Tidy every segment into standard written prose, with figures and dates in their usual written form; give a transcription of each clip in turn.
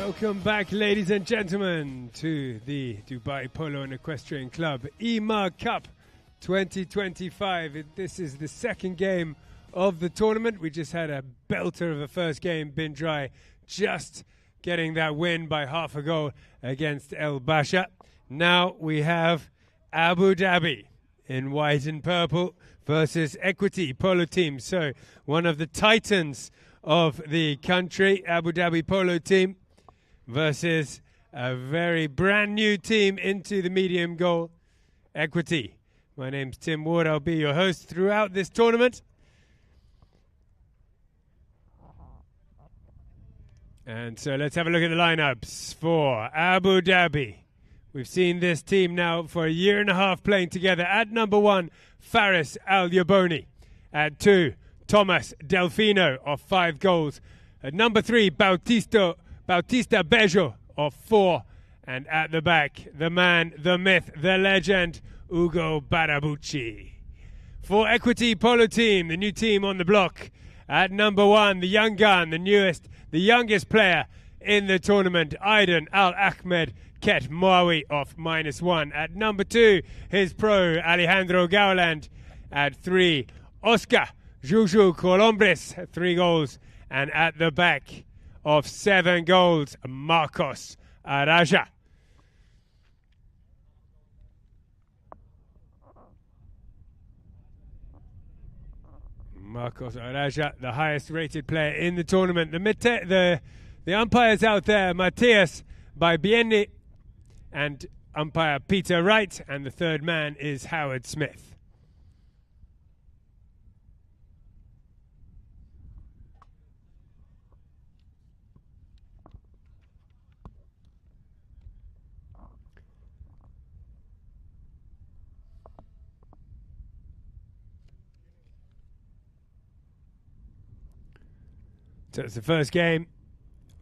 Welcome back, ladies and gentlemen, to the Dubai Polo and Equestrian Club Emaar Cup 2025. This is the second game of the tournament. We just had a belter of a first game, Bin Dry just getting that win by half a goal against El Basha. Now we have Abu Dhabi in white and purple versus Equity Polo Team. So one of the titans of the country, Abu Dhabi Polo Team, versus a very brand new team into the medium goal, Equity. My name's Tim Ward. I'll be your host throughout this tournament. And so let's have a look at the lineups for Abu Dhabi. We've seen this team now for a year and a half playing together. At number 1, Faris Al-Yaboni. At 2, Thomas Delfino of 5 goals. At number 3, Bautista Bejo of 4. And at the back, the man, the myth, the legend, Ugo Barabucci. For Equity Polo Team, the new team on the block. At number 1, the young gun, the youngest player in the tournament, Aiden Al-Ahmed Ket Moawi of -1. At number 2, his pro, Alejandro Gauland. At 3, Oscar Juju Colombres, 3 goals. And at the back of 7 goals, Marcos Araja. Marcos Araja, the highest rated player in the tournament. The umpires out there, Matias Baibieni and umpire Peter Wright, and the third man is Howard Smith. So it's the first game,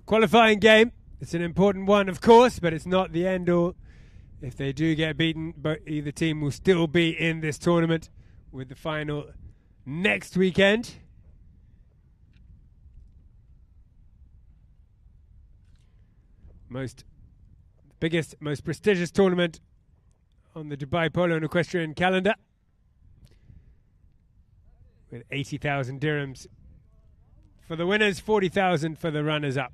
qualifying game. It's an important one, of course, but it's not the end all. If they do get beaten, but either team will still be in this tournament with the final next weekend. Biggest, most prestigious tournament on the Dubai Polo and Equestrian calendar, with 80,000 dirhams for the winners, 40,000 for the runners-up.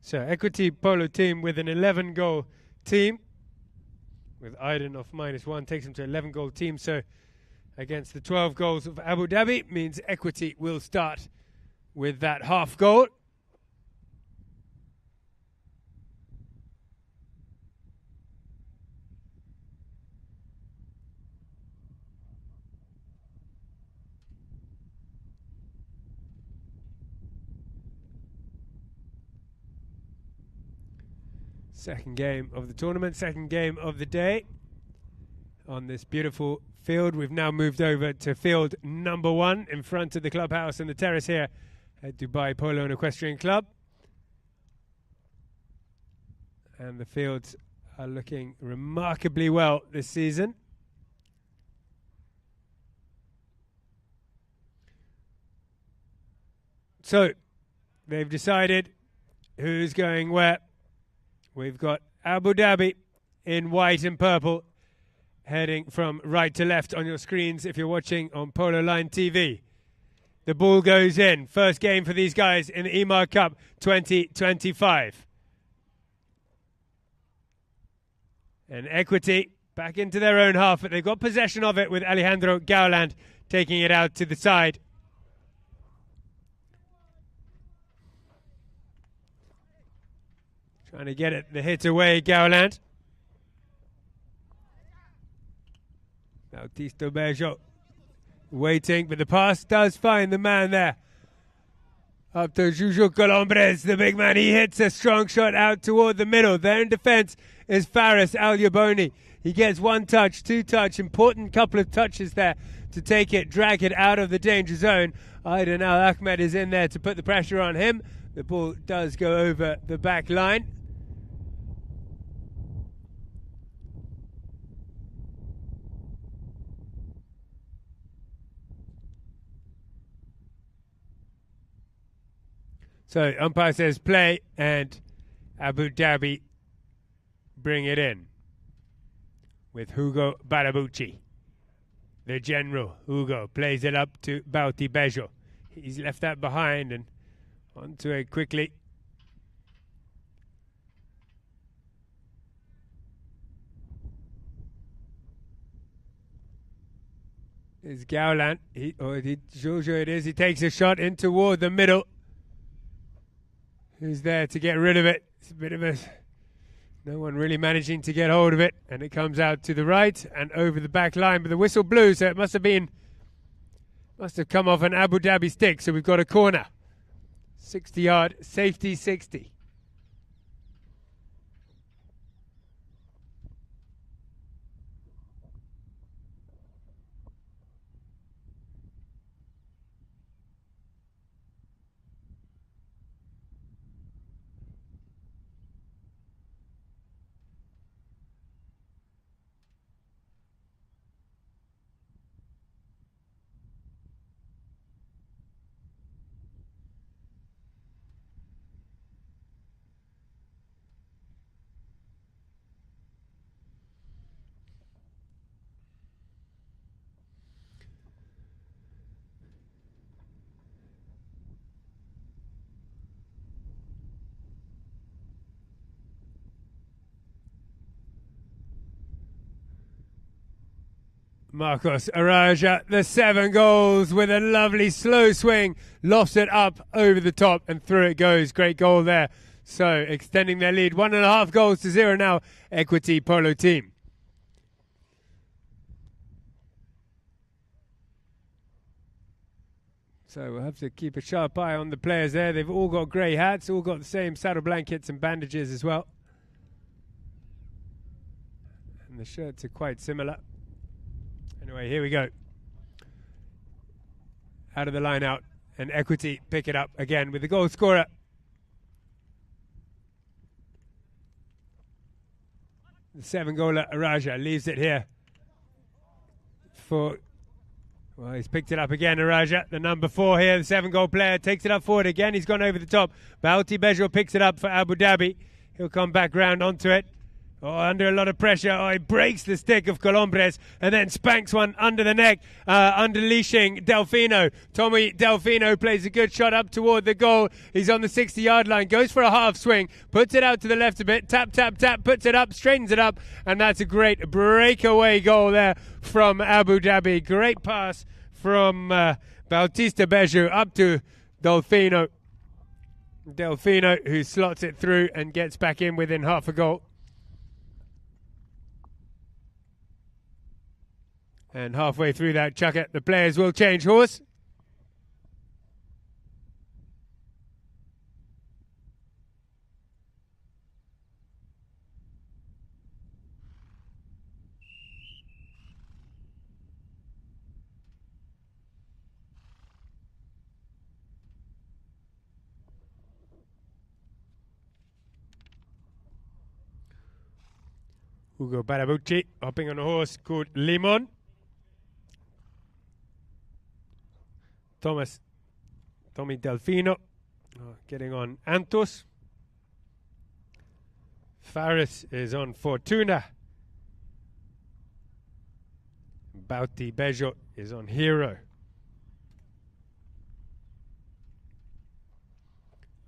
So Equity Polo Team with an 11-goal team, with Aiden of -1, takes him to 11-goal team. So against the 12 goals of Abu Dhabi, means Equity will start with that half goal. Second game of the tournament, second game of the day on this beautiful field. We've now moved over to field number 1 in front of the clubhouse and the terrace here at Dubai Polo and Equestrian Club. And the fields are looking remarkably well this season. So they've decided who's going where. We've got Abu Dhabi in white and purple, heading from right to left on your screens if you're watching on Polo Line TV. The ball goes in. First game for these guys in the Emaar Cup 2025. And Equity back into their own half, but they've got possession of it with Alejandro Gauland taking it out to the side. Trying to get it, the hit away, Gowland. Bautista Bejo waiting, but the pass does find the man there. Up to Juju Colombres, the big man. He hits a strong shot out toward the middle. There in defense is Faris Al-Yaboni. He gets one touch, two touch, important couple of touches there to take it, drag it out of the danger zone. Aidan Al-Ahmed is in there to put the pressure on him. The ball does go over the back line. So umpire says play, and Abu Dhabi bring it in with Hugo Barabucci. The general, Hugo, plays it up to Bauti Bejo. He's left that behind and onto it quickly. Is Gowland. Jojo it is. He takes a shot in toward the middle. Who's there to get rid of it? It's a bit of a... No one really managing to get hold of it. And it comes out to the right and over the back line. But the whistle blew, so it must have come off an Abu Dhabi stick. So we've got a corner. 60-yard, safety 60. Marcos Araja, the 7 goals with a lovely slow swing, lofts it up over the top and through it goes. Great goal there. So extending their lead, 1.5 goals to 0 now, Equity Polo team. So we'll have to keep a sharp eye on the players there. They've all got grey hats, all got the same saddle blankets and bandages as well. And the shirts are quite similar. Anyway, here we go. Out of the line out. And Equity pick it up again with the goal scorer. The 7-goaler Araja leaves it here for... Well, he's picked it up again, Araja, the number 4 here, the 7-goal player, takes it up forward again. He's gone over the top. Bauti Bejo picks it up for Abu Dhabi. He'll come back round onto it. Oh, under a lot of pressure. Oh, he breaks the stick of Colombres and then spanks one under the neck, unleashing Delfino. Tommy Delfino plays a good shot up toward the goal. He's on the 60-yard line, goes for a half swing, puts it out to the left a bit, tap, tap, tap, puts it up, straightens it up, and that's a great breakaway goal there from Abu Dhabi. Great pass from Bautista Bejo up to Delfino. Delfino, who slots it through and gets back in within half a goal. And halfway through that chucker, the players will change horse. Hugo Barabucci hopping on a horse called Limon. Tommy Delfino getting on Antos. Faris is on Fortuna. Bauti Bejo is on Hero.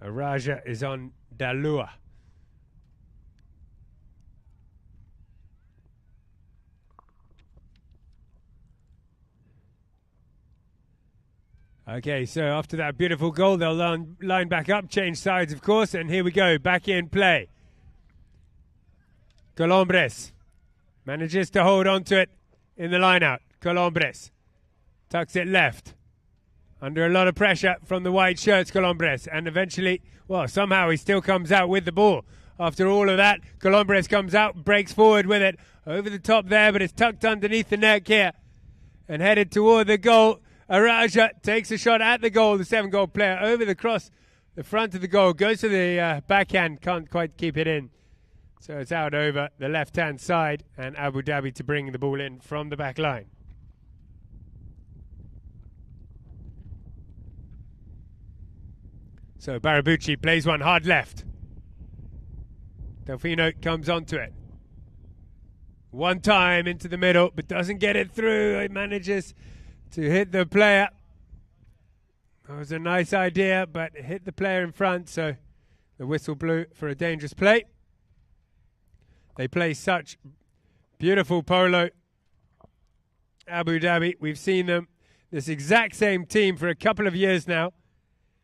Araja is on Dalua. Okay, so after that beautiful goal, they'll line back up, change sides, of course, and here we go, back in play. Colombres manages to hold on to it in the line-out. Colombres tucks it left. Under a lot of pressure from the white shirts, Colombres. And eventually, well, somehow he still comes out with the ball. After all of that, Colombres comes out, breaks forward with it. Over the top there, but it's tucked underneath the neck here. And headed toward the goal. Araja takes a shot at the goal, the 7-goal player, over the cross, the front of the goal. Goes to the backhand, can't quite keep it in. So it's out over the left-hand side, and Abu Dhabi to bring the ball in from the back line. So Barabucci plays one hard left. Delfino comes onto it. One time into the middle, but doesn't get it through. It manages to hit the player. That was a nice idea, but it hit the player in front, so the whistle blew for a dangerous play. They play such beautiful polo. Abu Dhabi, we've seen them, this exact same team for a couple of years now,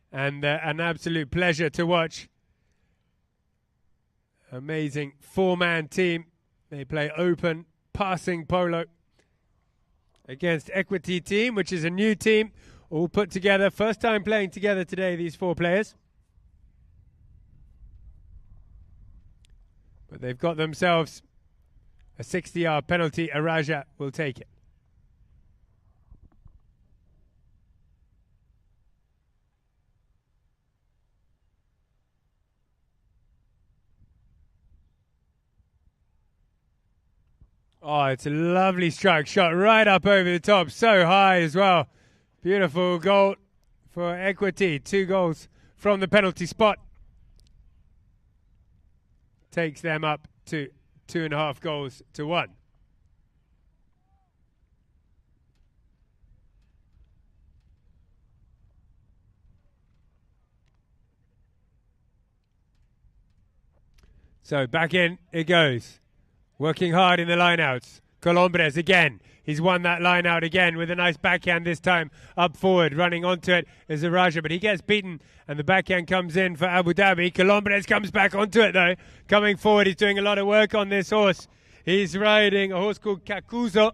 and an absolute pleasure to watch. Amazing four-man team. They play open, passing polo against Equity team, which is a new team, all put together. First time playing together today, these four players. But they've got themselves a 60-yard penalty. Araja will take it. Oh, it's a lovely strike shot right up over the top. So high as well. Beautiful goal for Equity. 2 goals from the penalty spot. Takes them up to 2.5 goals to 1. So back in it goes. Working hard in the lineouts. Colombres again. He's won that line out again with a nice backhand this time. Up forward, running onto it is Araja, but he gets beaten and the backhand comes in for Abu Dhabi. Colombres comes back onto it though. Coming forward, he's doing a lot of work on this horse. He's riding a horse called Kakuzo.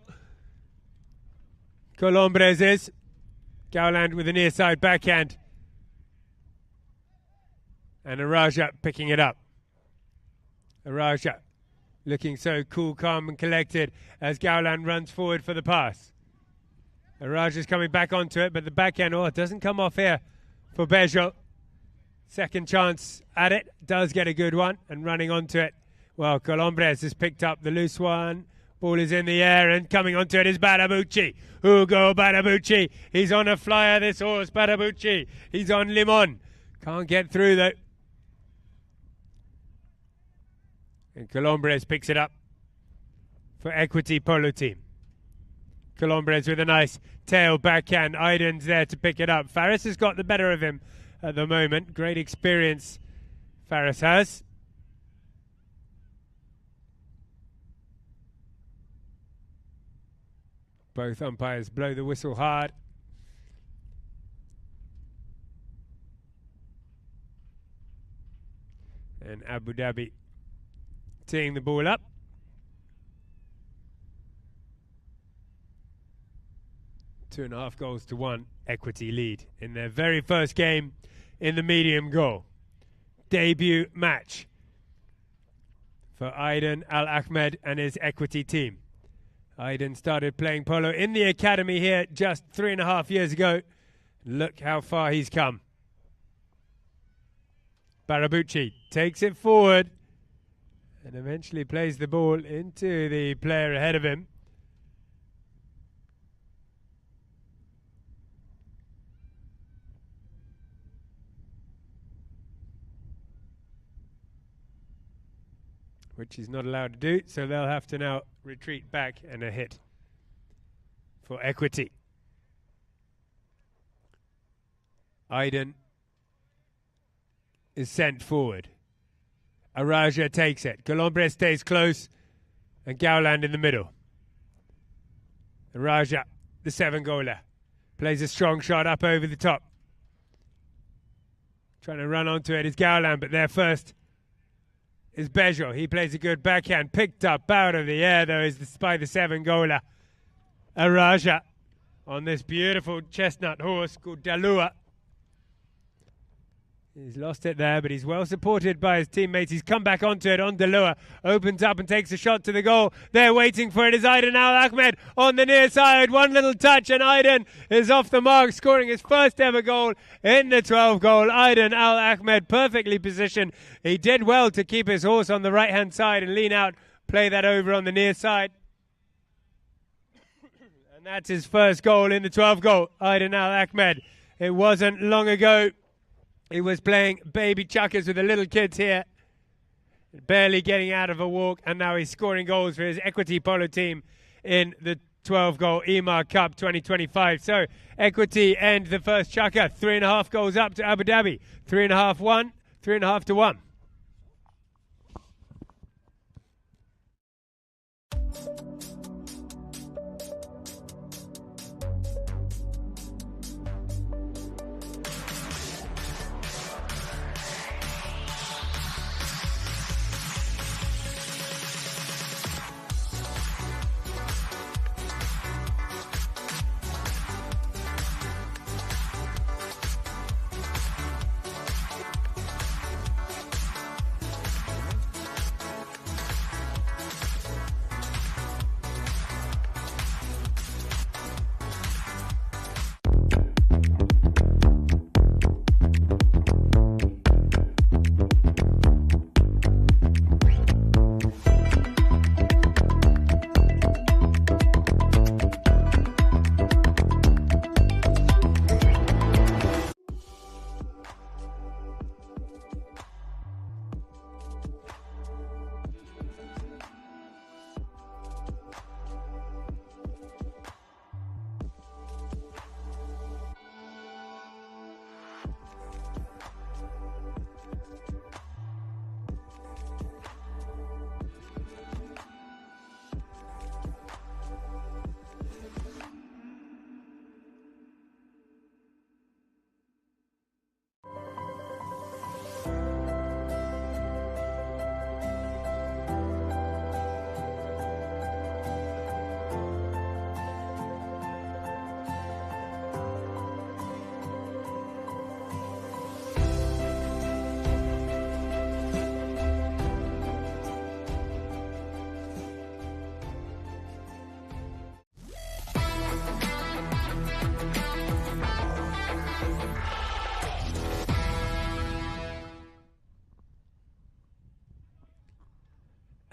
Colombres is. Gowland with a near side backhand. And Araja picking it up. Araja looking so cool, calm and collected as Gowland runs forward for the pass. Araja's coming back onto it, but the backhand, it doesn't come off here for Bejo. Second chance at it, does get a good one, and running onto it. Well, Colombres has picked up the loose one. Ball is in the air, and coming onto it is Barabucci. Hugo Barabucci. He's on a flyer, this horse, Barabucci. He's on Limon. Can't get through, though. And Colombres picks it up for Equity Polo team. Colombres with a nice tail backhand. Aiden's there to pick it up. Faris has got the better of him at the moment. Great experience Faris has. Both umpires blow the whistle hard. And Abu Dhabi teeing the ball up. Two and a half goals to 1, Equity lead in their very first game in the medium goal. Debut match for Aiden Al Ahmed and his Equity team. Aiden started playing polo in the academy here just 3.5 years ago. Look how far he's come. Barabucci takes it forward and eventually plays the ball into the player ahead of him. Which he's not allowed to do, so they'll have to now retreat back, and a hit for Equity. Aiden is sent forward. Araja takes it. Colombres stays close, and Gowland in the middle. Araja, the 7-goaler, plays a strong shot up over the top. Trying to run onto it is Gowland, but there first is Bejo. He plays a good backhand. Picked up out of the air, though, is by the 7-goaler, Araja, on this beautiful chestnut horse called Dalua. He's lost it there, but he's well supported by his teammates. He's come back onto it on Dalua. Opens up and takes a shot to the goal. They're waiting for it. Is Aiden Al Ahmed on the near side. One little touch and Aiden is off the mark, scoring his first ever goal in the 12-goal. Aiden Al Ahmed perfectly positioned. He did well to keep his horse on the right-hand side and lean out, play that over on the near side. And that's his first goal in the 12-goal. Aiden Al Ahmed. It wasn't long ago he was playing baby chuckers with the little kids here, barely getting out of a walk, and now he's scoring goals for his Equity Polo team in the 12-goal Emaar Cup 2025. So Equity end the first chucker, 3.5 goals up to Abu Dhabi, 3.5 to 1.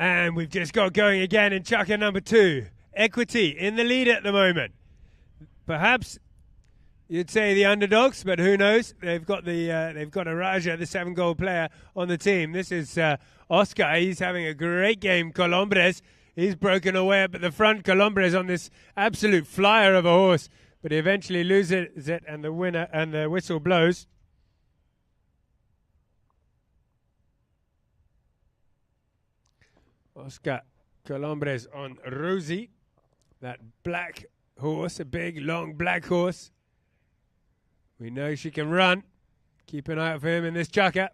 And we've just got going again in chucker number 2. Equity in the lead at the moment. Perhaps you'd say the underdogs, but who knows? They've got Araja, the 7-goal player, on the team. This is Oscar. He's having a great game. Colombres, he's broken away up at the front. Colombres on this absolute flyer of a horse, but he eventually loses it, and the whistle blows. Oscar Colombres on Rosie, that black horse, a big, long black horse. We know she can run. Keep an eye out for him in this chucker.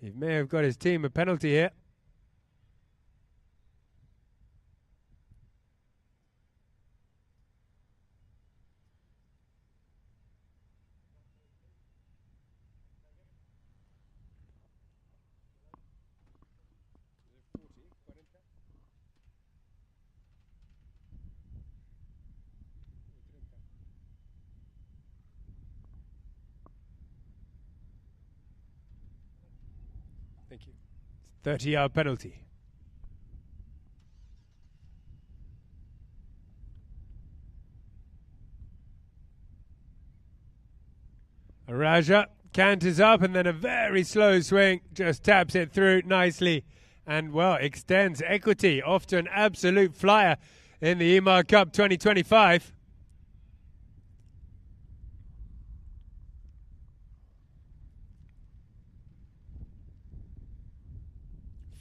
He may have got his team a penalty here. Thank you. 30-yard penalty. Araja canters up and then a very slow swing, just taps it through nicely and, well, extends Equity off to an absolute flyer in the Emaar Cup 2025.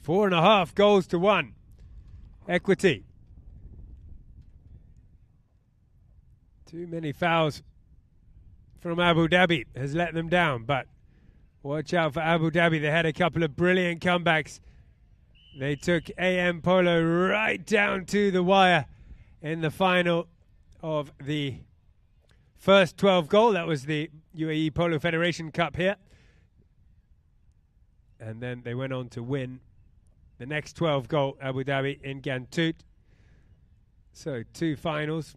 Four and a half goals to 1. Equity. Too many fouls from Abu Dhabi has let them down, but Watch out for Abu Dhabi. They had a couple of brilliant comebacks. They took Emaar Polo right down to the wire in the final of the first 12 goal. That was the UAE Polo Federation Cup here. And then they went on to win the next 12 goal, Abu Dhabi in Gantut. So 2 finals.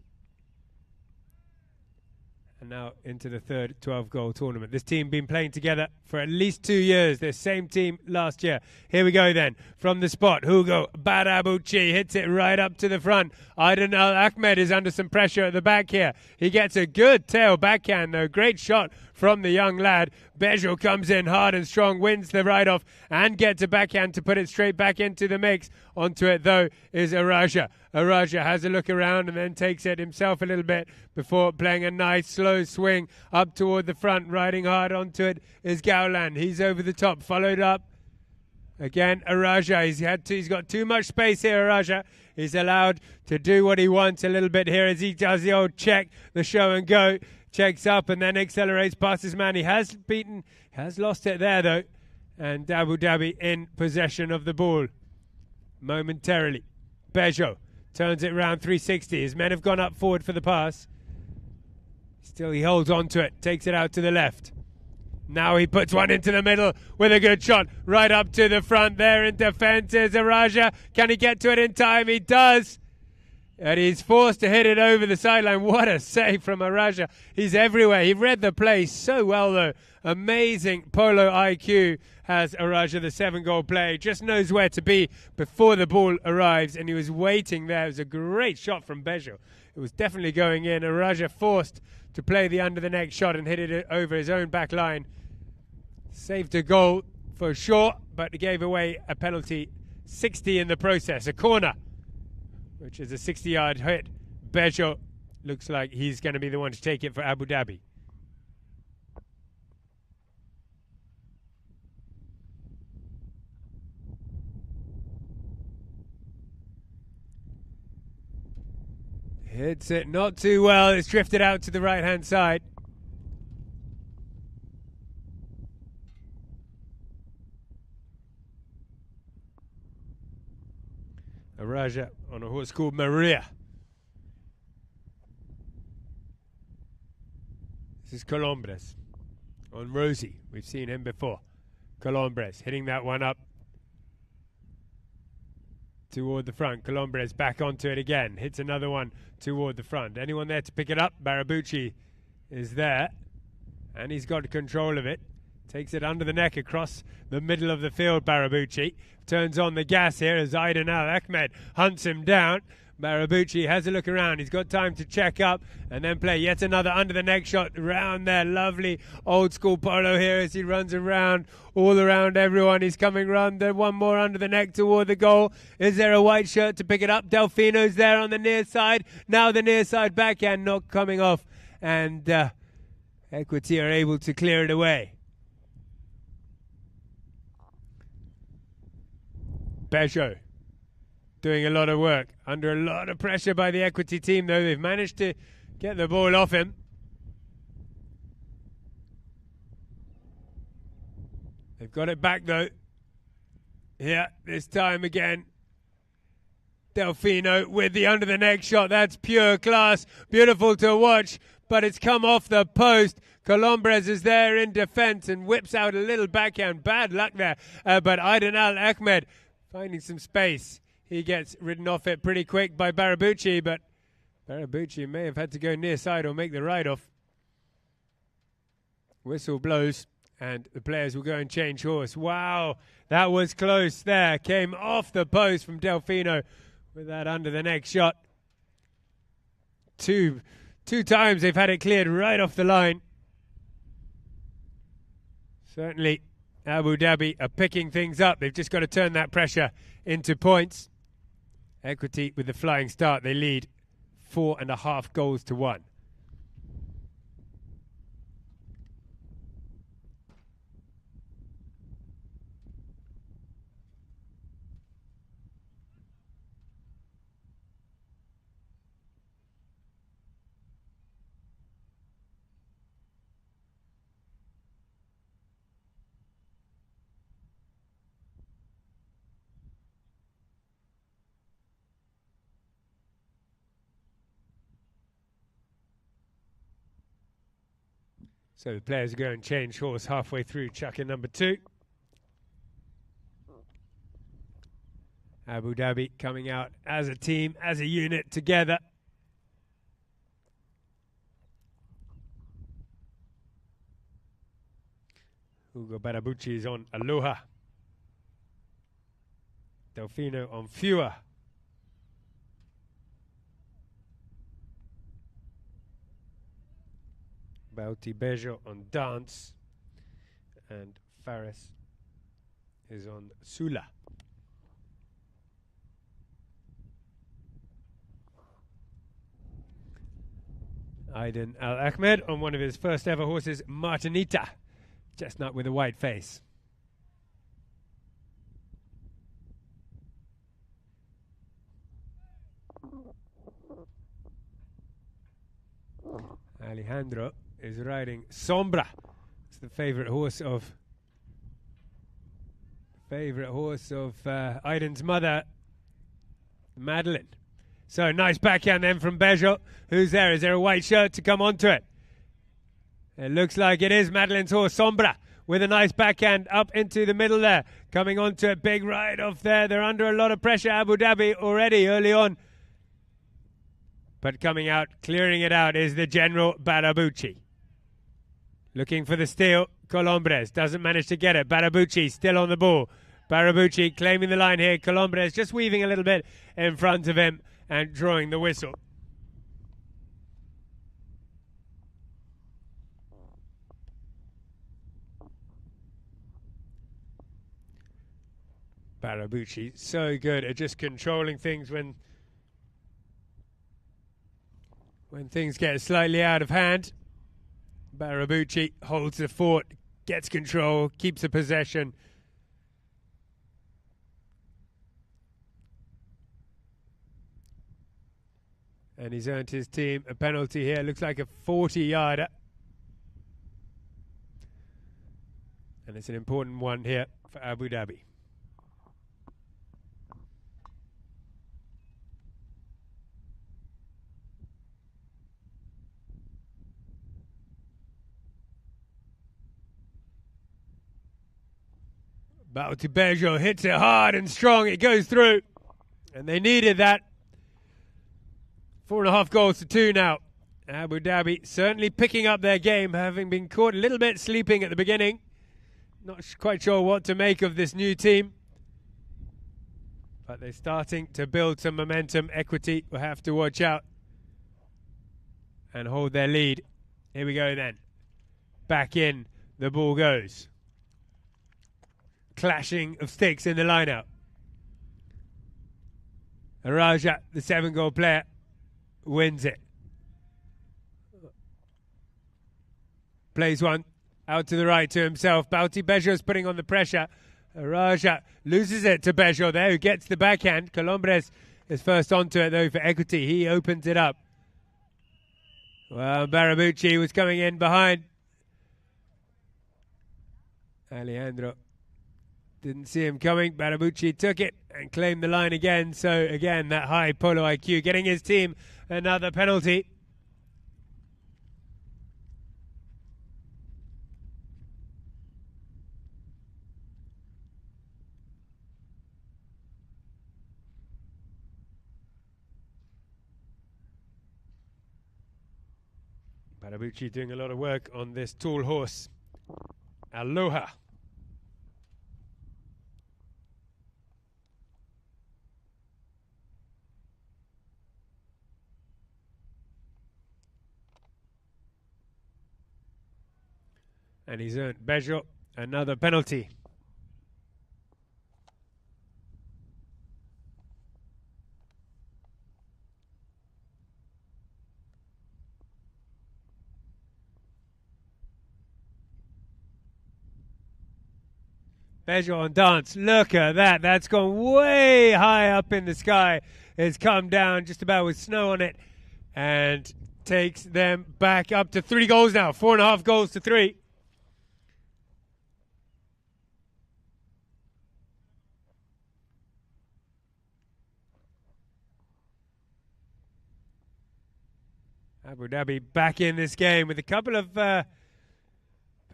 And now into the third 12-goal tournament. This team been playing together for at least 2 years. The same team last year. Here we go then. From the spot, Hugo Barabuchi hits it right up to the front. Aidan Al-Ahmed is under some pressure at the back here. He gets a good tail backhand though. Great shot from the young lad. Bejo comes in hard and strong, wins the ride-off and gets a backhand to put it straight back into the mix. Onto it, though, is Araja. Araja has a look around and then takes it himself a little bit before playing a nice slow swing up toward the front. Riding hard onto it is Gowland. He's over the top, followed up. Again, Araja. He's got too much space here, Araja. He's allowed to do what he wants a little bit here as he does the old check, the show and go. Checks up and then accelerates past his man. He has lost it there though. And Abu Dhabi in possession of the ball momentarily. Bejo turns it round 360. His men have gone up forward for the pass. Still he holds on to it, takes it out to the left. Now he puts one into the middle with a good shot. Right up to the front there in defence is Araja. Can he get to it in time? He does. And he's forced to hit it over the sideline. What a save from Araja. He's everywhere. He read the play so well, though. Amazing polo IQ has Araja, the 7-goal player. Just knows where to be before the ball arrives, and he was waiting there. It was a great shot from Bejo. It was definitely going in. Araja forced to play the under-the-neck shot and hit it over his own back line. Saved a goal for sure, but he gave away a penalty, 60 in the process. A corner, which is a 60-yard hit. Bejo looks like he's going to be the one to take it for Abu Dhabi. Hits it not too well. It's drifted out to the right-hand side. Araja on a horse called Maria. This is Colombres on Rosie. We've seen him before. Colombres hitting that one up toward the front. Colombres back onto it again. Hits another one toward the front. Anyone there to pick it up? Barabuchi is there. And he's got control of it. Takes it under the neck across the middle of the field, Barabuchi. Turns on the gas here as Aidan Al-Ahmed hunts him down. Barabuchi has a look around. He's got time to check up and then play yet another under the neck shot round there. Lovely old school polo here as he runs around, all around everyone. He's coming round there. One more under the neck toward the goal. Is there a white shirt to pick it up? Delfino's there on the near side. Now the near side backhand not coming off. And Equity are able to clear it away. Bejo doing a lot of work, under a lot of pressure by the Equity team, though. They've managed to get the ball off him. They've got it back, though. Yeah, this time again. Delfino with the under-the-neck shot. That's pure class. Beautiful to watch, but it's come off the post. Colombres is there in defense and whips out a little backhand. Bad luck there, but Aidan Al-Ahmed finding some space. He gets ridden off it pretty quick by Barabuchi, but Barabuchi may have had to go near side or make the ride-off. Whistle blows, and the players will go and change horse. Wow, that was close there. Came off the post from Delfino with that under-the-neck shot. Two times they've had it cleared right off the line. Certainly, Abu Dhabi are picking things up. They've just got to turn that pressure into points. Equity with the flying start. They lead 4.5 goals to 1. So the players go and change horse halfway through, chuck in number 2. Abu Dhabi coming out as a team, as a unit, together. Hugo Barabucci is on Aloha. Delfino on Fewer. Bauti Bejo on Dance. And Faris is on Sula. Aiden Al Ahmed on one of his first ever horses, Martinita. Chestnut with a white face. Alejandro is riding Sombra. It's the favorite horse of Aiden's mother, Madeline. So nice backhand then from Bejo. Who's there? Is there a white shirt to come onto it? It looks like it is Madeline's horse, Sombra, with a nice backhand up into the middle there. Coming onto a big ride off there. They're under a lot of pressure, Abu Dhabi, already early on. But coming out, clearing it out, is the General Barabucci. Looking for the steal, Colombres doesn't manage to get it. Barabucci still on the ball. Barabucci claiming the line here. Colombres just weaving a little bit in front of him and drawing the whistle. Barabucci so good at just controlling things when things get slightly out of hand. Barabucci holds the fort, gets control, keeps the possession. And he's earned his team a penalty here. Looks like a 40-yarder. And it's an important one here for Abu Dhabi. Bauti Bejo hits it hard and strong. It goes through. And they needed that. 4.5 goals to 2 now. Abu Dhabi certainly picking up their game, having been caught a little bit sleeping at the beginning. Not quite sure what to make of this new team. But they're starting to build some momentum. Equity will have to watch out and hold their lead. Here we go then. Back in, the ball goes. Clashing of sticks in the lineup. Araja, the 7-goal player, wins it. Plays one out to the right to himself. Bauti Bejo's putting on the pressure. Araja loses it to Bejo there, who gets the backhand. Colombres is first onto it though for Equity. He opens it up. Well, Barabucci was coming in behind. Alejandro didn't see him coming. Barabucci took it and claimed the line again. So again, that high polo IQ getting his team another penalty. Barabucci doing a lot of work on this tall horse, Aloha. And he's earned Bejo another penalty. Bejo on Dance. Look at that. That's gone way high up in the sky. It's come down just about with snow on it. And takes them back up to 3 goals now. 4.5 goals to 3. Abu Dhabi back in this game with a couple of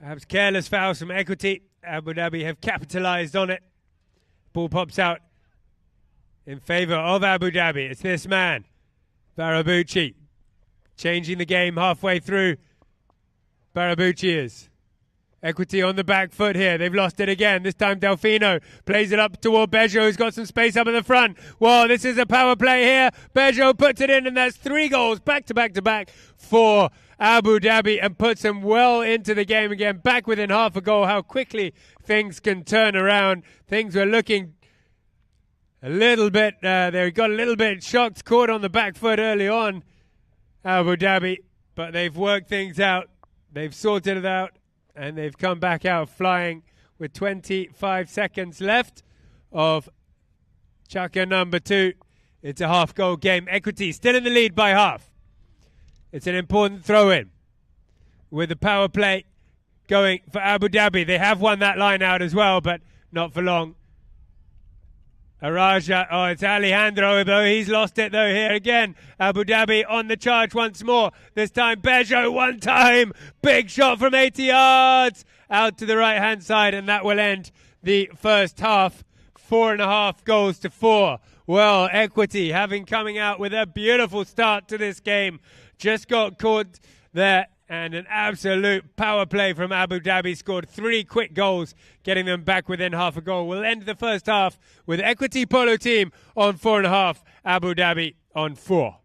Perhaps careless fouls from Equity. Abu Dhabi have capitalised on it. Ball pops out in favour of Abu Dhabi. It's this man, Barabuchi, changing the game halfway through. Barabuchi is. Equity on the back foot here. They've lost it again. This time Delfino plays it up toward Bejo, who's got some space up in the front. Well, this is a power play here. Bejo puts it in, and that's 3 goals back to back to back for Abu Dhabi and puts them well into the game again. Back within half a goal. How quickly things can turn around. Things were looking a little bit, they got a little bit shocked, caught on the back foot early on, Abu Dhabi. But they've worked things out. They've sorted it out. And they've come back out flying with 25 seconds left of Chaka number 2. It's a half-goal game. Equity still in the lead by half. It's an important throw-in with the power play going for Abu Dhabi. They have won that line out as well, but not for long. Araja, oh, it's Alejandro, though. He's lost it, though, here again. Abu Dhabi on the charge once more. This time, Bejo, one time. Big shot from 80 yards. Out to the right-hand side, and that will end the first half. 4.5 goals to 4. Well, Equity, having coming out with a beautiful start to this game, just got caught there. And an absolute power play from Abu Dhabi, scored 3 quick goals, getting them back within half a goal. We'll end the first half with Equity Polo Team on 4.5, Abu Dhabi on 4.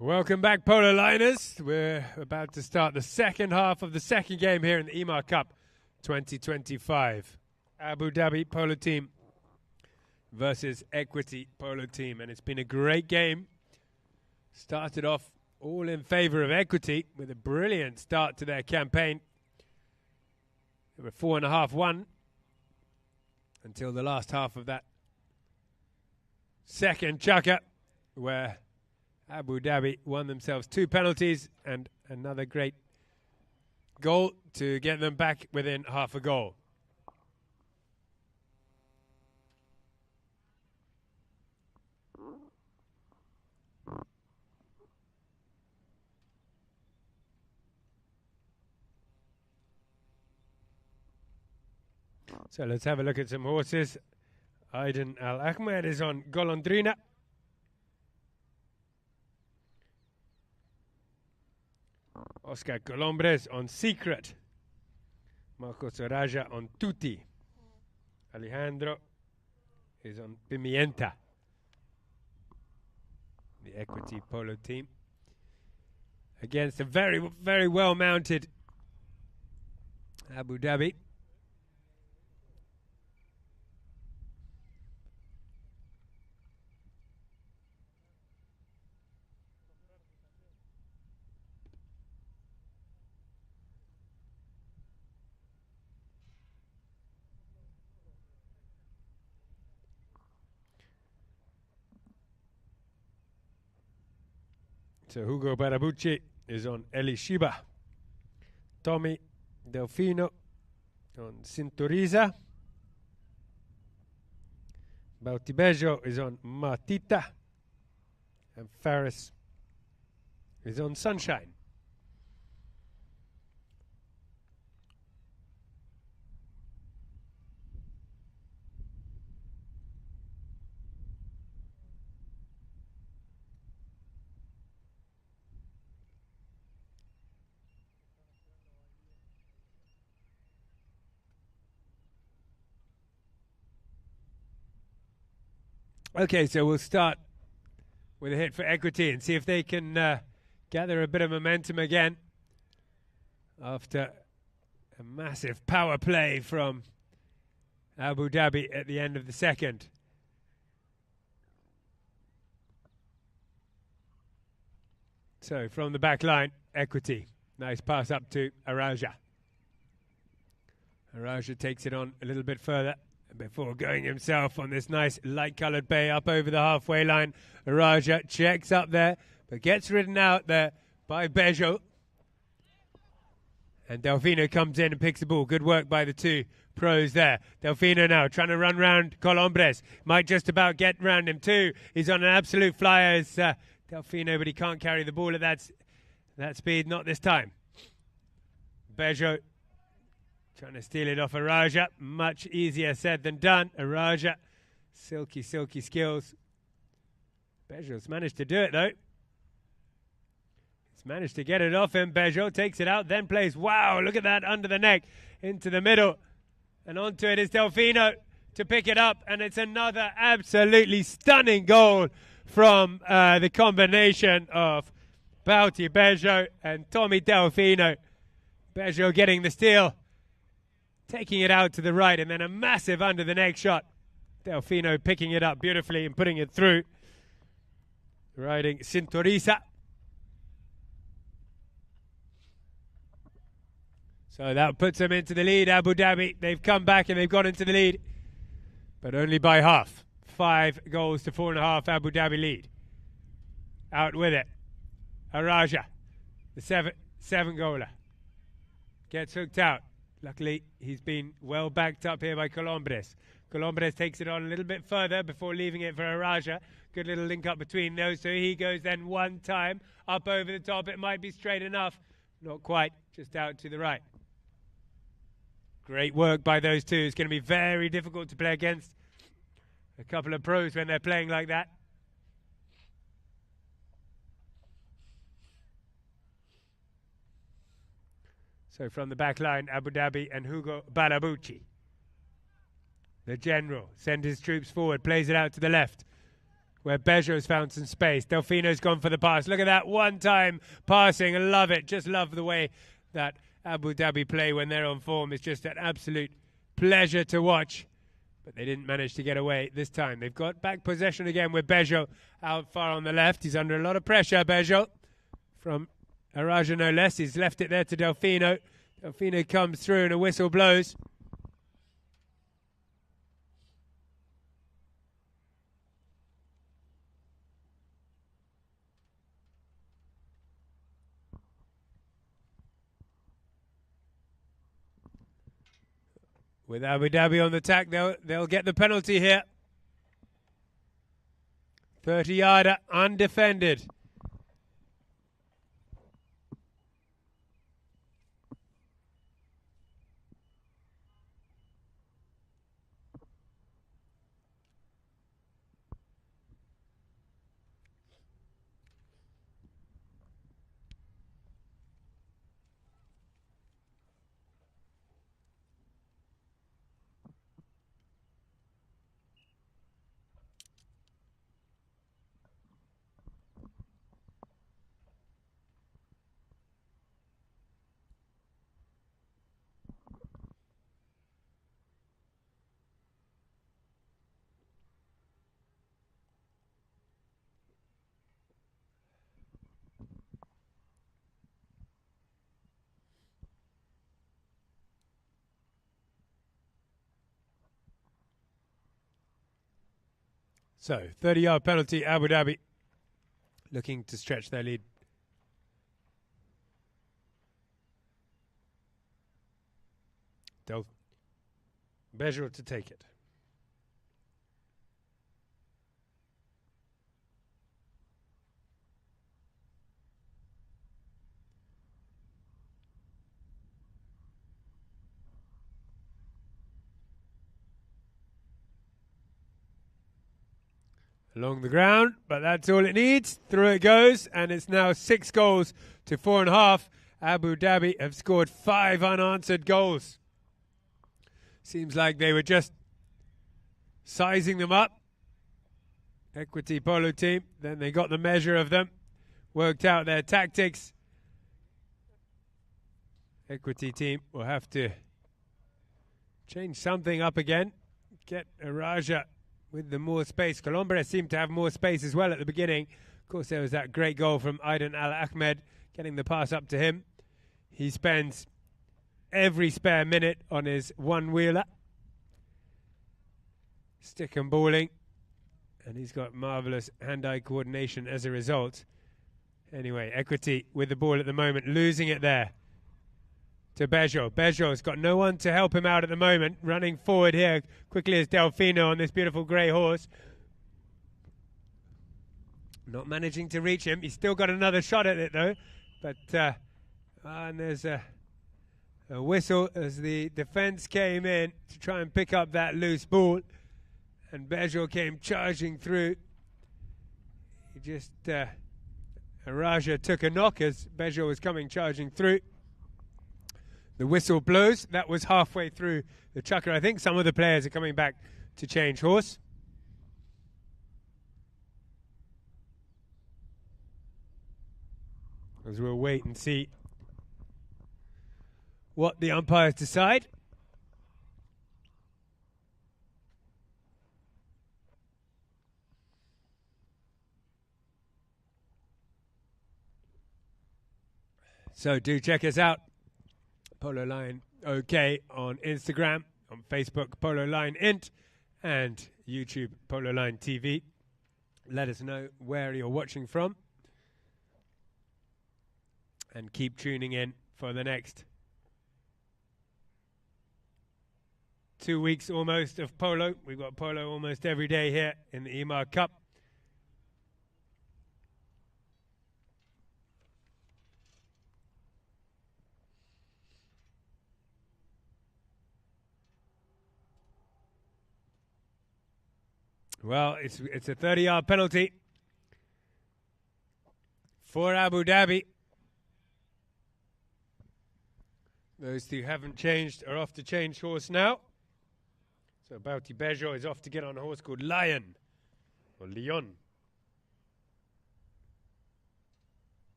Welcome back, Polo Liners. We're about to start the second half of the second game here in the Emaar Cup 2025. Abu Dhabi Polo Team versus Equity Polo Team. And it's been a great game. Started off all in favor of Equity with a brilliant start to their campaign. They were 4.5-1 until the last half of that second chukka, where Abu Dhabi won themselves 2 penalties and another great goal to get them back within half a goal. So let's have a look at some horses. Aiden Al Ahmed is on Golondrina. Oscar Colombres on Secret. Marcos Araja on Tutti. Alejandro is on Pimienta. The Equity Polo Team. Against a very, very well mounted Abu Dhabi. So Hugo Barabucci is on Elishiba. Tommy Delfino on Sinturiza. Bautibejo is on Matita. And Faris is on Sunshine. Okay, so we'll start with a hit for Equity and see if they can gather a bit of momentum again after a massive power play from Abu Dhabi at the end of the second. So from the back line, Equity. Nice pass up to Araja. Araja takes it on a little bit further before going himself on this nice light-coloured bay up over the halfway line. Araja checks up there, but gets ridden out there by Bejo. And Delfino comes in and picks the ball. Good work by the two pros there. Delfino now trying to run round Colombres. Might just about get round him too. He's on an absolute flyer as Delfino, but he can't carry the ball at that speed. Not this time. Bejo trying to steal it off Araja. Much easier said than done. Araja, silky skills. Bejo's managed to do it though. He's managed to get it off him. Bejo takes it out, then plays. Wow, look at that under the neck, into the middle. And onto it is Delfino to pick it up. And it's another absolutely stunning goal from the combination of Bauti Bejo and Tommy Delfino. Bejo getting the steal, taking it out to the right, and then a massive under the neck shot. Delfino picking it up beautifully and putting it through. Riding Sinturiza. So that puts them into the lead. Abu Dhabi, they've come back and they've got into the lead, but only by half. 5 goals to 4.5 Abu Dhabi lead. Out with it. Araja, the seven goaler, gets hooked out. Luckily, he's been well backed up here by Colombres. Colombres takes it on a little bit further before leaving it for Araja. Good little link up between those two. He goes then one time up over the top. It might be straight enough. Not quite, just out to the right. Great work by those two. It's going to be very difficult to play against a couple of pros when they're playing like that. So from the back line, Abu Dhabi and Hugo Balabucci. The general sends his troops forward, plays it out to the left, where Bejo's found some space. Delfino's gone for the pass. Look at that one-time passing. I love it. Just love the way that Abu Dhabi play when they're on form. It's just an absolute pleasure to watch. But they didn't manage to get away this time. They've got back possession again with Bejo out far on the left. He's under a lot of pressure, Bejo, from Araja no less. He's left it there to Delfino. Delfino comes through and a whistle blows. With Abu Dhabi on the attack, they'll get the penalty here. 30-yarder, undefended. So, 30-yard penalty, Abu Dhabi looking to stretch their lead. Bejo to take it. Along the ground, but that's all it needs. Through it goes, and it's now 6 goals to 4.5. Abu Dhabi have scored 5 unanswered goals. Seems like they were just sizing them up. Equity Polo team, then they got the measure of them, worked out their tactics. Equity team will have to change something up again. Get a Raja with the more space. Colombia seemed to have more space as well at the beginning. Of course, there was that great goal from Aiden Al-Ahmed, getting the pass up to him. He spends every spare minute on his one-wheeler, stick and balling, and he's got marvellous hand-eye coordination as a result. Anyway, Equity with the ball at the moment, losing it there to Bejo. Bejo's got no one to help him out at the moment. Running forward here quickly is Delfino on this beautiful grey horse. Not managing to reach him. He's still got another shot at it though. But and there's a whistle as the defence came in to try and pick up that loose ball. And Bejo came charging through. He just Raja took a knock as Bejo was coming charging through. The whistle blows. That was halfway through the chukker. I think some of the players are coming back to change horse. As we'll wait and see what the umpires decide. So do check us out. Polo Line OK on Instagram, on Facebook, Polo Line Int, and YouTube, Polo Line TV. Let us know where you're watching from. And keep tuning in for the next 2 weeks almost of polo. We've got polo almost every day here in the Emaar Cup. Well, it's a 30-yard penalty for Abu Dhabi. Those two haven't changed are off to change horse now. So Bauti Bejo is off to get on a horse called Lion, or Leon.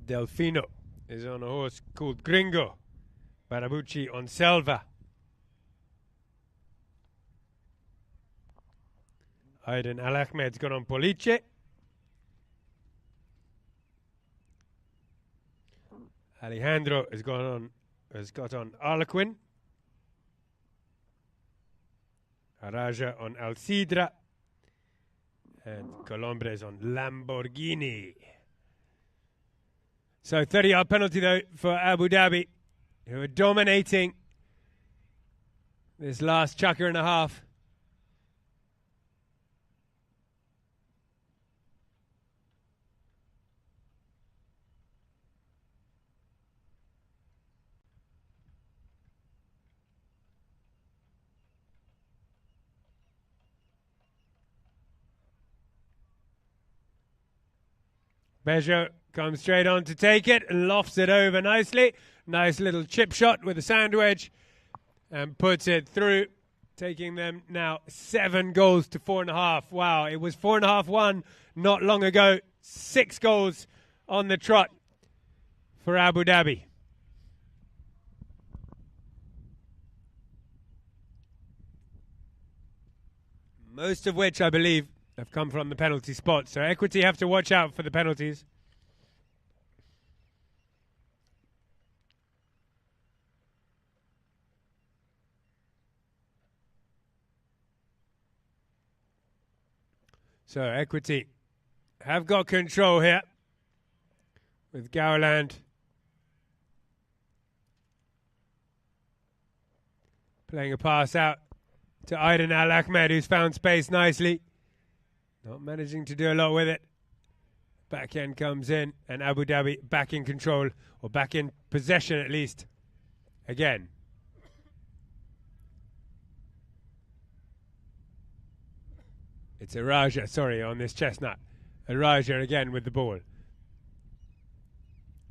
Delfino is on a horse called Gringo. Barabucci on Selva. Aiden Al-Ahmed's got on Police. Alejandro has got on Arlequin. Araja on Alcidra. And Colombres on Lamborghini. So 30-yard penalty though for Abu Dhabi, who are dominating this last chukker and a half. Bejo comes straight on to take it and lofts it over nicely. Nice little chip shot with a sand wedge and puts it through, taking them now 7 goals to 4.5. Wow, it was 4.5-1 not long ago. 6 goals on the trot for Abu Dhabi. Most of which, I believe, have come from the penalty spot. So Equity have to watch out for the penalties. So Equity have got control here with Gowland playing a pass out to Aiden Al Ahmed, who's found space nicely. Not managing to do a lot with it. Back end comes in, and Abu Dhabi back in control, or back in possession at least. Again. It's Araja, sorry, on this chestnut. Araja again with the ball.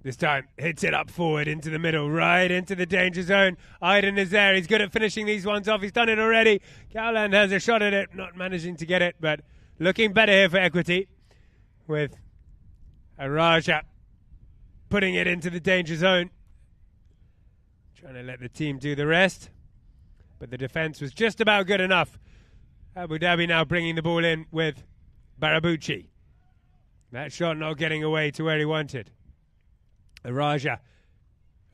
This time, hits it up forward into the middle, right into the danger zone. Aiden is there. He's good at finishing these ones off. He's done it already. Gowland has a shot at it, not managing to get it, but looking better here for Equity with Araja putting it into the danger zone. Trying to let the team do the rest. But the defense was just about good enough. Abu Dhabi now bringing the ball in with Barabuchi. That shot not getting away to where he wanted. Araja.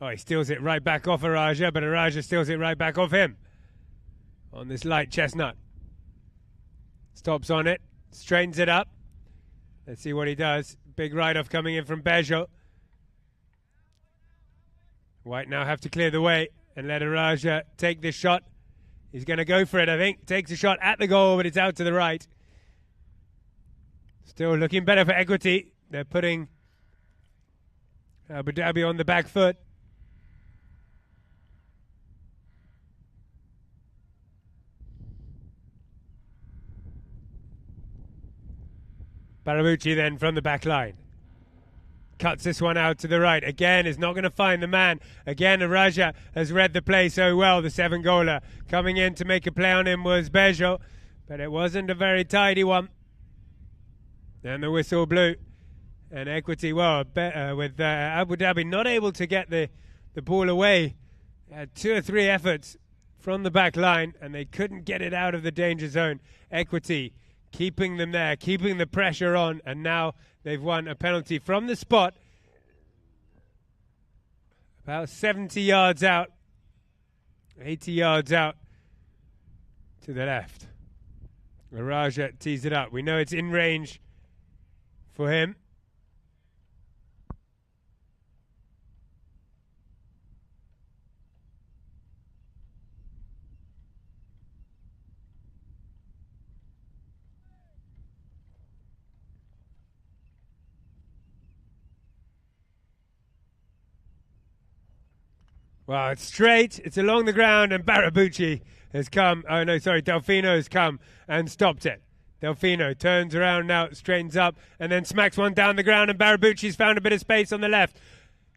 Oh, he steals it right back off Araja, but Araja steals it right back off him. On this light chestnut. Stops on it. Straightens it up. Let's see what he does. Big write-off coming in from Bejo. White now have to clear the way and let Araja take this shot. He's going to go for it, I think. Takes a shot at the goal, but it's out to the right. Still looking better for Equity. They're putting Abu Dhabi on the back foot. Barabuchi then from the back line. Cuts this one out to the right. Again, is not going to find the man. Again, Araja has read the play so well. The 7-goaler coming in to make a play on him was Bejo, but it wasn't a very tidy one. And the whistle blew. And Equity, well, with Abu Dhabi not able to get the ball away. Had 2 or 3 efforts from the back line, and they couldn't get it out of the danger zone. Equity keeping them there, keeping the pressure on, and now they've won a penalty from the spot. About 70 yards out, 80 yards out to the left. Araja tees it up. We know it's in range for him. Well, it's straight, it's along the ground, and Barabuchi has come, oh no, sorry, Delfino has come and stopped it. Delfino turns around now, straightens up, and then smacks one down the ground, and Barabuchi's found a bit of space on the left.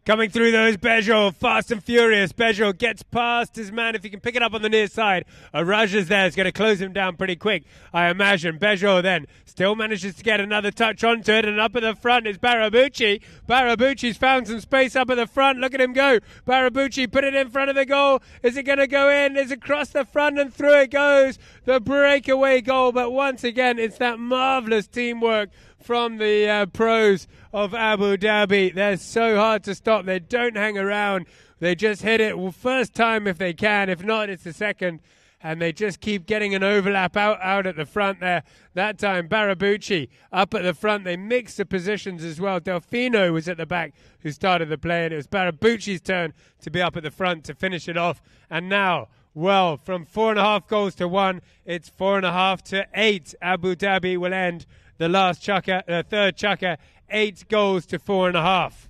Coming through those, Bejo, fast and furious. Bejo gets past his man. If he can pick it up on the near side, Araja's there. Is going to close him down pretty quick, I imagine. Bejo then still manages to get another touch onto it, and up at the front is Barabuchi. Barabuchi's found some space up at the front. Look at him go. Barabuchi put it in front of the goal. Is it going to go in? Is it across the front, and through it goes. The breakaway goal, but once again, it's that marvellous teamwork from the pros of Abu Dhabi. They're so hard to stop. They don't hang around. They just hit it first time if they can. If not, it's the second. And they just keep getting an overlap out at the front there. That time, Barabuchi up at the front. They mixed the positions as well. Delfino was at the back who started the play, and it was Barabuchi's turn to be up at the front to finish it off. And now, well, from 4.5 goals to 1, it's 4.5 to 8. Abu Dhabi will end the last chukker, third chukker, 8 goals to 4.5.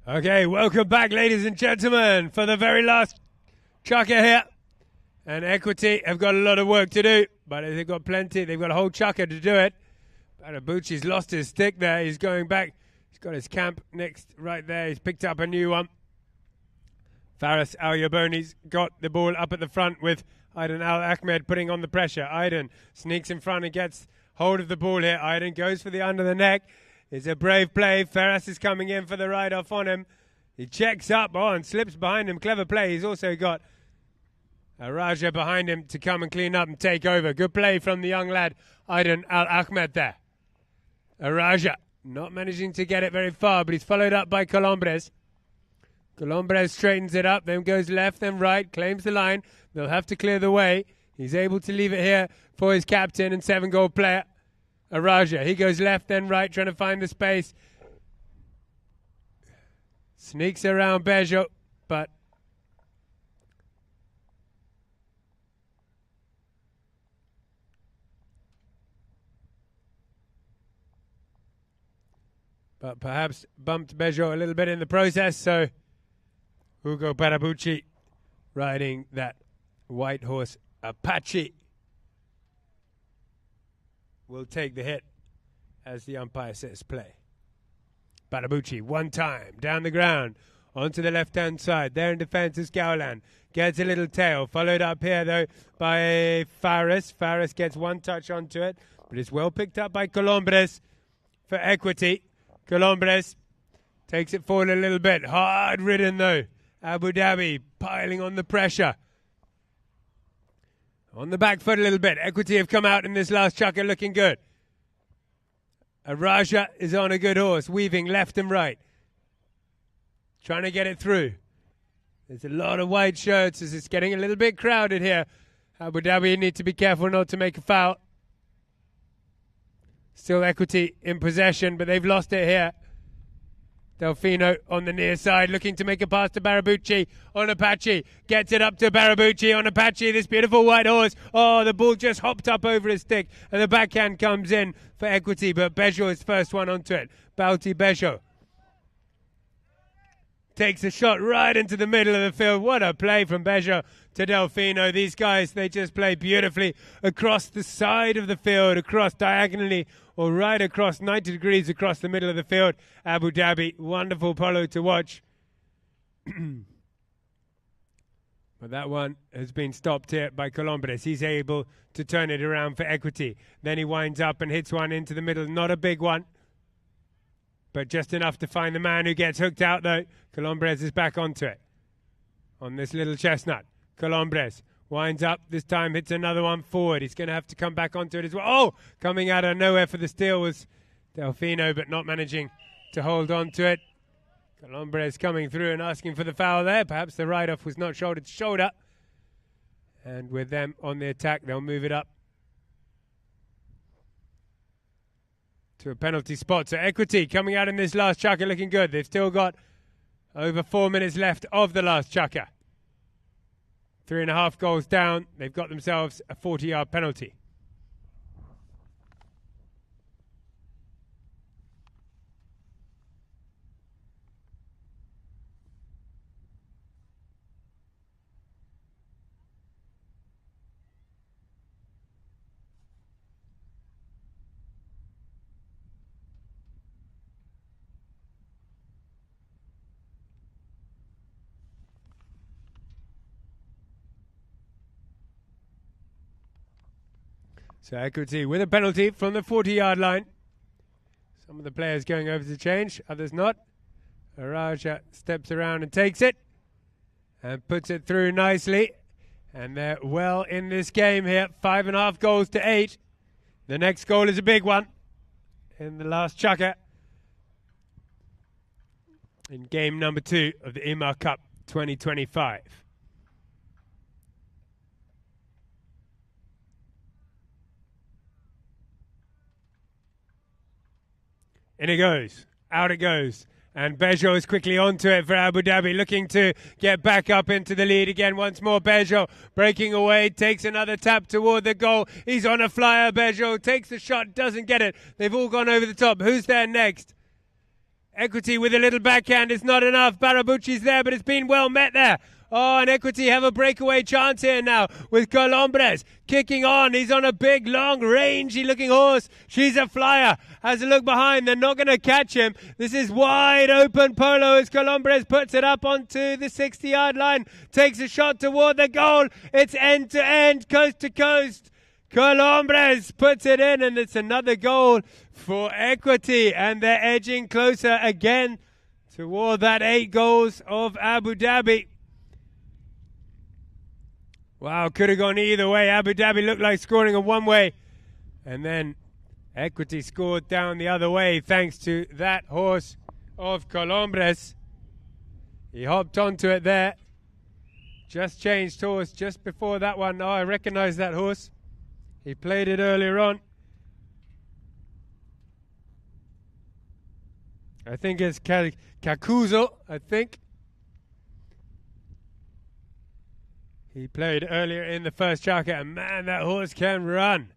Okay, welcome back, ladies and gentlemen, for the very last chukker here. And Equity have got a lot of work to do, but they've got plenty. They've got a whole chukker to do it. Barabucci's lost his stick there. He's going back. He's got his camp next right there. He's picked up a new one. Faris Al-Yaboni's got the ball up at the front with Aiden Al-Ahmed putting on the pressure. Aiden sneaks in front and gets hold of the ball here. Aiden goes for the under the neck. It's a brave play. Faris is coming in for the ride off on him. He checks up and slips behind him. Clever play. He's also got Raja behind him to come and clean up and take over. Good play from the young lad, Aiden Al-Ahmed there. Raja not managing to get it very far, but he's followed up by Colombres. Colombres straightens it up, then goes left, then right, claims the line. They'll have to clear the way. He's able to leave it here for his captain and 7-goal player, Raja. He goes left, then right, trying to find the space. Sneaks around Bejo, but perhaps bumped Bejo a little bit in the process, so Hugo Barabucci riding that white horse Apache will take the hit as the umpire says play. Barabucci, one time, down the ground, onto the left-hand side. There in defence is Gowland. Gets a little tail. Followed up here, though, by Faris. Faris gets one touch onto it, but it's well picked up by Colombres for Equity. Colombres takes it forward a little bit. Hard ridden, though. Abu Dhabi piling on the pressure. On the back foot a little bit. Equity have come out in this last chukker looking good. Raja is on a good horse, weaving left and right. Trying to get it through. There's a lot of white shirts as it's getting a little bit crowded here. Abu Dhabi need to be careful not to make a foul. Still Equity in possession, but they've lost it here. Delfino on the near side, looking to make a pass to Barabucci on Apache. Gets it up to Barabucci on Apache, this beautiful white horse. Oh, the ball just hopped up over his stick, and the backhand comes in for Equity, but Bejo is first one onto it. Bauti Bejo takes a shot right into the middle of the field. What a play from Bejo to Delfino. These guys, they just play beautifully across the side of the field, across diagonally, or right across 90 degrees across the middle of the field. Abu Dhabi, wonderful polo to watch. But that one has been stopped here by Colombres. He's able to turn it around for Equity. Then he winds up and hits one into the middle. Not a big one, but just enough to find the man who gets hooked out, though. Colombres is back onto it on this little chestnut. Colombres winds up, this time hits another one forward. He's going to have to come back onto it as well. Oh, coming out of nowhere for the steal was Delfino, but not managing to hold on to it. Colombres coming through and asking for the foul there. Perhaps the ride-off was not shoulder to shoulder. And with them on the attack, they'll move it up to a penalty spot. So Equity coming out in this last chukker looking good. They've still got over 4 minutes left of the last chukker. 3.5 goals down. They've got themselves a 40-yard penalty. So Equity with a penalty from the 40-yard line. Some of the players going over to change, others not. Araja steps around and takes it and puts it through nicely. And they're well in this game here. 5.5 goals to 8. The next goal is a big one in the last chukker in game number 2 of the Emaar Cup 2025. In it goes. Out it goes. And Bejo is quickly onto it for Abu Dhabi, looking to get back up into the lead again once more. Bejo breaking away, takes another tap toward the goal. He's on a flyer. Bejo takes the shot, doesn't get it. They've all gone over the top. Who's there next? Equity with a little backhand. It's not enough. Barabucci's there, but it's been well met there. Oh, and Equity have a breakaway chance here now with Colombres kicking on. He's on a big, long, rangy looking horse. She's a flyer. Has a look behind. They're not going to catch him. This is wide open polo as Colombres puts it up onto the 60-yard line. Takes a shot toward the goal. It's end to end, coast to coast. Colombres puts it in, and it's another goal for Equity. And they're edging closer again toward that 8 goals of Abu Dhabi. Wow, could have gone either way. Abu Dhabi looked like scoring a one-way. And then Equity scored down the other way thanks to that horse of Colombres. He hopped onto it there. Just changed horse just before that one. Oh, I recognize that horse. He played it earlier on. I think it's Kakuzo, I think. He played earlier in the first chaka, and man, that horse can run.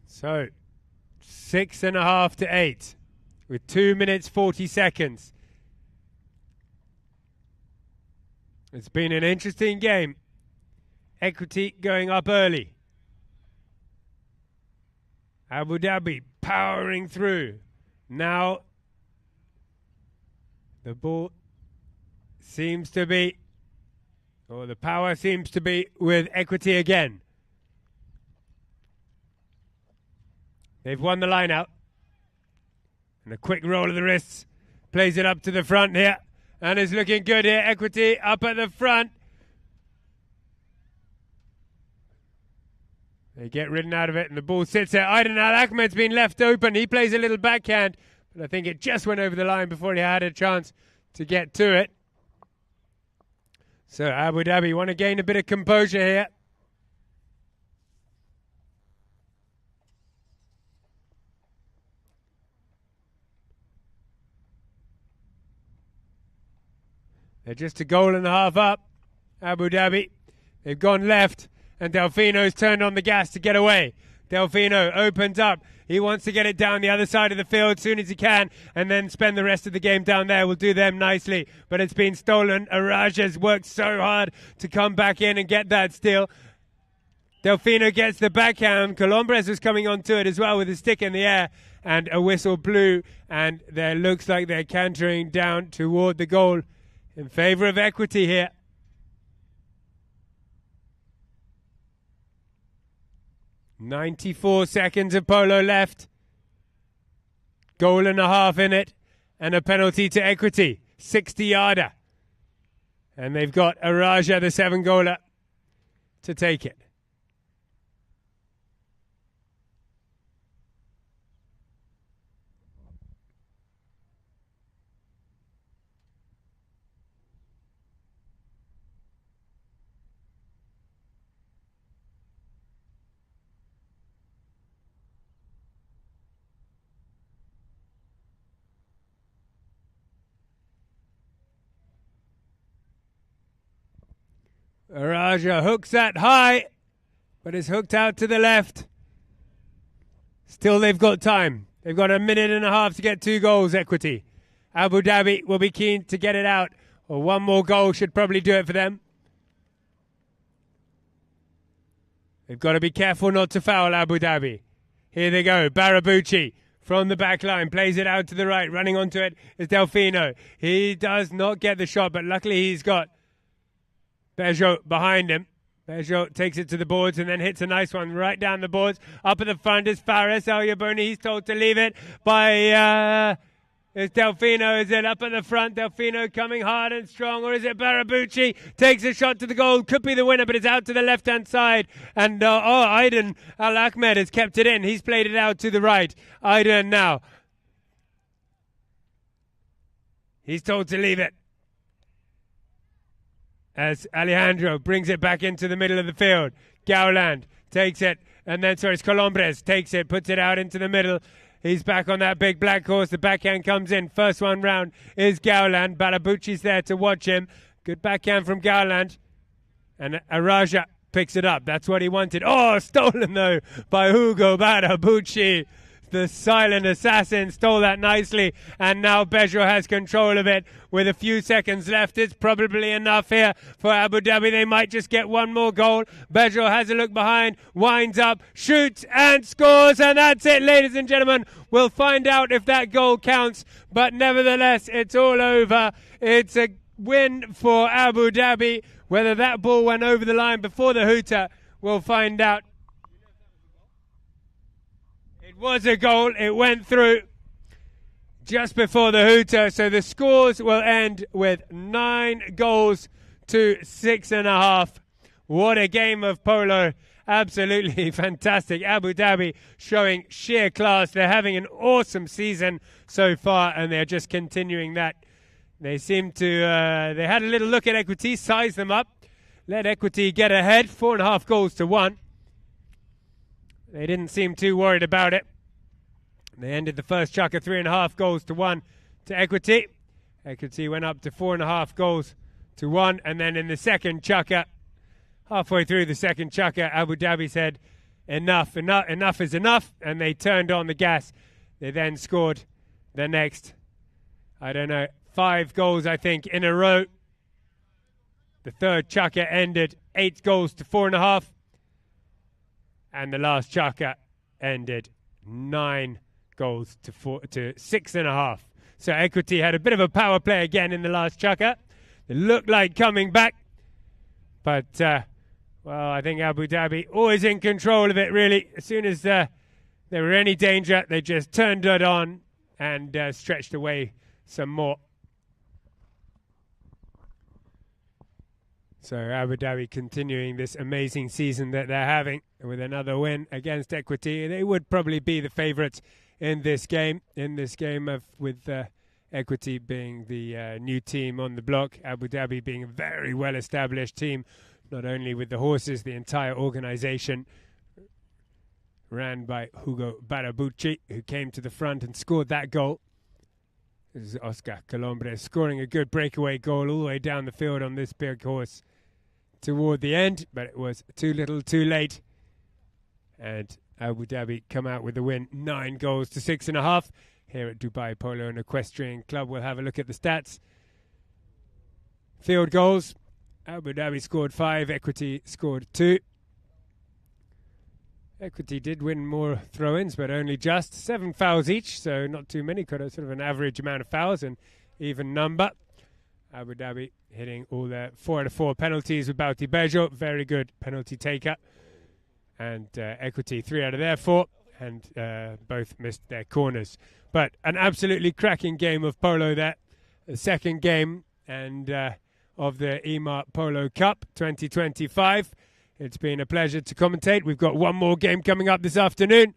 So, 6.5 to 8 with 2 minutes 40 seconds. It's been an interesting game. Equity going up early. Abu Dhabi powering through. Now the ball seems to be, or the power seems to be with Equity again. They've won the line out. And a quick roll of the wrists. Plays it up to the front here. And is looking good here. Equity up at the front. They get ridden out of it, and the ball sits there. Aidan Al-Ahmed's been left open. He plays a little backhand, but I think it just went over the line before he had a chance to get to it. So Abu Dhabi want to gain a bit of composure here. They're just a goal and a half up, Abu Dhabi. They've gone left. And Delfino's turned on the gas to get away. Delfino opens up. He wants to get it down the other side of the field as soon as he can and then spend the rest of the game down there. Will do them nicely. But it's been stolen. Araja's worked so hard to come back in and get that steal. Delfino gets the backhand. Colombres was coming onto it as well with a stick in the air. And a whistle blew. And there looks like they're cantering down toward the goal in favor of Equity here. 94 seconds of polo left. Goal and a half in it. And a penalty to Equity. 60-yarder. And they've got Araja, the 7-goaler, to take it. Araja hooks that high, but it's hooked out to the left. Still, they've got time. They've got a minute and a half to get 2 goals, Equity. Abu Dhabi will be keen to get it out, or 1 more goal should probably do it for them. They've got to be careful not to foul Abu Dhabi. Here they go. Barabucci from the back line plays it out to the right. Running onto it is Delfino. He does not get the shot, but luckily he's got Peugeot behind him. Peugeot takes it to the boards and then hits a nice one right down the boards. Up at the front is Faris Al Yaboni. He's told to leave it by is Delfino. Is it up at the front? Delfino coming hard and strong, or is it Barabucci? Takes a shot to the goal. Could be the winner, but it's out to the left-hand side. And Aidan Al-Ahmed has kept it in. He's played it out to the right. Aidan now. He's told to leave it. As Alejandro brings it back into the middle of the field. Gowland takes it, and then, it's Colombres takes it, puts it out into the middle. He's back on that big black horse. The backhand comes in. First one round is Gowland. Barabucci's there to watch him. Good backhand from Gowland. And Araja picks it up. That's what he wanted. Oh, stolen though by Hugo Barabucci. The silent assassin stole that nicely, and now Bejo has control of it with a few seconds left. It's probably enough here for Abu Dhabi. They might just get one more goal. Bejo has a look behind, winds up, shoots and scores, and that's it, ladies and gentlemen. We'll find out if that goal counts, but nevertheless, it's all over. It's a win for Abu Dhabi. Whether that ball went over the line before the hooter, we'll find out. It was a goal. It went through just before the hooter. So the scores will end with 9 goals to 6.5. What a game of polo. Absolutely fantastic. Abu Dhabi showing sheer class. They're having an awesome season so far, and they're just continuing that. They seem to, they had a little look at Equity, sized them up, let Equity get ahead, 4.5 goals to 1. They didn't seem too worried about it. They ended the first chukker 3.5 goals to 1 to Equity. Equity went up to 4.5 goals to 1. And then in the second chukker, halfway through the second chukker, Abu Dhabi said, enough is enough. And they turned on the gas. They then scored the next, 5 goals, I think, in a row. The third chukker ended 8 goals to 4.5. And the last chukker ended 9 goals to 6.5. So Equity had a bit of a power play again in the last chukker. It looked like coming back. But, well, I think Abu Dhabi always in control of it, really. As soon as there were any danger, they just turned it on and stretched away some more. So Abu Dhabi continuing this amazing season that they're having with another win against Equity. They would probably be the favourites in this game. With Equity being the new team on the block, Abu Dhabi being a very well-established team, not only with the horses, the entire organisation ran by Hugo Barabucci, who came to the front and scored that goal. This is Oscar Colombre scoring a good breakaway goal all the way down the field on this big horse toward the end, but it was too little too late. And Abu Dhabi come out with the win, 9 goals to 6.5. Here at Dubai Polo and Equestrian Club, we'll have a look at the stats. Field goals, Abu Dhabi scored 5, Equity scored 2. Equity did win more throw-ins, but only just 7 fouls each, so not too many. Got a sort of an average amount of fouls and even number. Abu Dhabi hitting all their 4 out of 4 penalties with Bauti Bejo. Very good penalty taker. And Equity 3 out of their 4, and both missed their corners. But an absolutely cracking game of polo there. The second game and of the Emaar Polo Cup 2025. It's been a pleasure to commentate. We've got one more game coming up this afternoon.